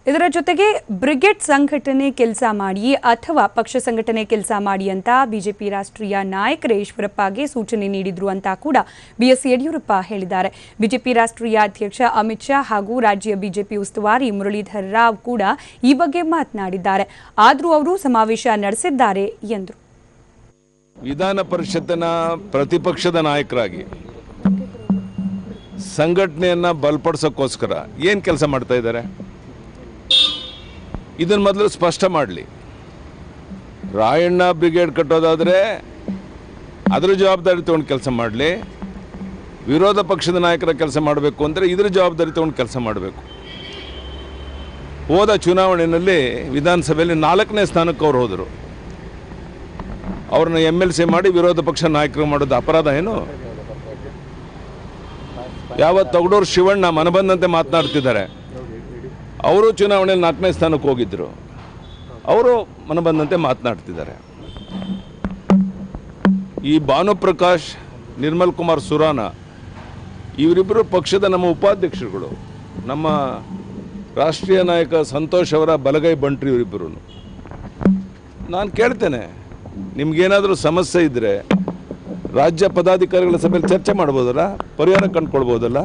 ಇದರ ಜೊತೆಗೆ ಬ್ರಿಗೇಡ್ ಸಂಘಟನೆ ಕೆಲಸ ಮಾಡಿ ಅಥವಾ ಪಕ್ಷ ಸಂಘಟನೆ ಕೆಲಸ ಮಾಡಿ ಅಂತ ಬಿಜೆಪಿ ರಾಷ್ಟ್ರೀಯ ನಾಯಕರೇ ಈಶ್ವರಪ್ಪಗೆ ಸೂಚನೆ ನೀಡಿದ್ರು ಅಂತ ಕೂಡ ಬಿಎಸ್ ಯಡಿಯೂರಪ್ಪ ಹೇಳಿದ್ದಾರೆ. ಬಿಜೆಪಿ ರಾಷ್ಟ್ರೀಯ ಅಧ್ಯಕ್ಷ ಅಮಿತ್ ಶಾ ಹಾಗೂ ರಾಜ್ಯ ಬಿಜೆಪಿ ಉಸ್ತುವಾರಿ ಮುರಳೀಧರ್ ರಾವ್ ಕೂಡ ಈ ಬಗ್ಗೆ ಮಾತನಾಡಿದ್ದಾರೆ. ಆದರೂ ಅವರು ಸಮಾವೇಶ ನಡೆಸಿದ್ದಾರೆ ಎಂದರು. ವಿಧಾನ ಪರಿಷತ್ತಿನ ಪ್ರತಿಪಕ್ಷದ ನಾಯಕರಾಗಿ ಸಂಘಟನೆಯನ್ನ ಬಲಪಡಿಸೋಕ್ಕೋಸ್ಕರ ಏನು ಕೆಲಸ ಮಾಡ್ತಾ ಇದ್ದಾರೆ ಇದನ್ನು ಮೊದಲು ಸ್ಪಷ್ಟ ಮಾಡಲಿ. ರಾಯಣ್ಣ ಬ್ರಿಗೇಡ್ ಕಟ್ಟೋದಾದರೆ ಅದರ ಜವಾಬ್ದಾರಿ ತೊಗೊಂಡು ಕೆಲಸ ಮಾಡಲಿ. ವಿರೋಧ ಪಕ್ಷದ ನಾಯಕರ ಕೆಲಸ ಮಾಡಬೇಕು ಅಂದರೆ ಇದರ ಜವಾಬ್ದಾರಿ ತೊಗೊಂಡು ಕೆಲಸ ಮಾಡಬೇಕು. ಹೋದ ಚುನಾವಣೆಯಲ್ಲಿ ವಿಧಾನಸಭೆಯಲ್ಲಿ 4ನೇ ಸ್ಥಾನಕ್ಕೆ ಅವರು ಹೋದರು. ಅವ್ರನ್ನ MLC ಮಾಡಿ ವಿರೋಧ ಪಕ್ಷ ನಾಯಕರು ಮಾಡೋದು ಅಪರಾಧ ಏನು? ಯಾವತ್ತು ತಗಡೂರು ಶಿವಣ್ಣ ಮನಬಂದಂತೆ ಮಾತನಾಡ್ತಿದ್ದಾರೆ. ಅವರು ಚುನಾವಣೆಯಲ್ಲಿ 4ನೇ ಸ್ಥಾನಕ್ಕೆ ಹೋಗಿದ್ದರು. ಅವರು ಮನಬಂದಂತೆ ಮಾತನಾಡ್ತಿದ್ದಾರೆ. ಈ ಭಾನುಪ್ರಕಾಶ್, ನಿರ್ಮಲ್ ಕುಮಾರ್ ಸುರಾನ ಇವರಿಬ್ಬರು ಪಕ್ಷದ ನಮ್ಮ ಉಪಾಧ್ಯಕ್ಷರುಗಳು. ನಮ್ಮ ರಾಷ್ಟ್ರೀಯ ನಾಯಕ ಸಂತೋಷ್ ಅವರ ಬಲಗೈ ಬಂಟ್ರಿ ಇವರಿಬ್ಬರು. ನಾನು ಕೇಳ್ತೇನೆ, ನಿಮ್ಗೇನಾದರೂ ಸಮಸ್ಯೆ ಇದ್ದರೆ ರಾಜ್ಯ ಪದಾಧಿಕಾರಿಗಳ ಸಭೆಯಲ್ಲಿ ಚರ್ಚೆ ಮಾಡ್ಬೋದಲ್ಲ, ಪರಿಹಾರ ಕಂಡುಕೊಳ್ಬೋದಲ್ಲ.